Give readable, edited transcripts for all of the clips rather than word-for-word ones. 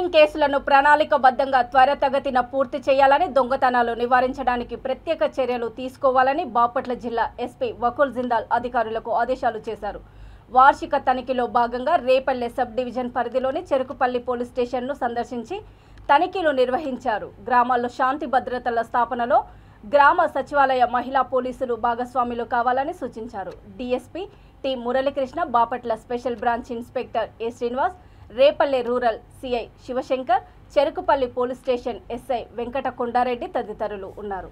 Mining కేసులను ప్రణాళికబద్ధంగా త్వరితగతిన పూర్తి చేయాలని, దొంగతనాలు నివారించడానికి ప్రత్యేక చర్యలు తీసుకోవాలని బాపట్ల జిల్లా ఎస్పీ వకుల్ జిందాల్ అధికారులకు ఆదేశాలు చేశారు. వార్షిక తనిఖీలో భాగంగా రేపల్లె సబ్ డివిజన్ పరిధిలోని చెరుకుపల్లి పోలీస్ స్టేషన్ను సందర్శించి తనిఖీలు నిర్వహించారు. గ్రామాల్లో శాంతి భద్రతల స్థాపనలో గ్రామ సచివాలయ మహిళా పోలీసులు భాగస్వాములు కావాలని సూచించారు. DSP T Muralikrishna, Bapatla special branch inspector A Srinivas, Repalle rural CI Shivashankar, Cherukupalli police station SI Venkata Kondareddy తదితరులు ఉన్నారు.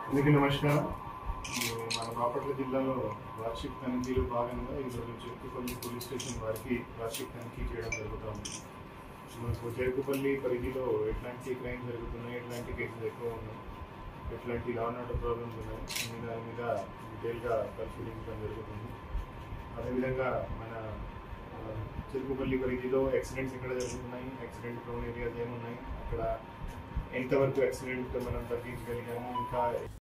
అందరికీ నమస్కారం. మన బాపట్ల జిల్లాలో వార్షిక తనిఖీలో భాగంగా ఈరోజు చెరుకుపల్లి పోలీస్ స్టేషన్ వారికి వార్షిక తనిఖీ చేయడం జరుగుతుంది. మనకు చెరుకుపల్లి పరిధిలో ఎట్లాంటి క్రైమ్ జరుగుతున్నాయి, ఎట్లాంటి కేసులు ఎక్కువ ఉన్నాయి, ఎట్లాంటి లా అండ్ ఆర్డర్ ప్రాబ్లమ్స్ ఉన్నాయి అనే దాని మీద డీటెయిల్గా పరిశీలించడం జరుగుతుంది. అదేవిధంగా మన చెరుకుపల్లి పరిధిలో యాక్సిడెంట్స్ ఎక్కడ జరుగుతున్నాయి, యాక్సిడెంట్ ప్రోన్ ఏరియాస్ ఏమున్నాయి, అక్కడ ఎంతవరకు యాక్సిడెంట్ మనం తగ్గించగలిగాము, ఇంకా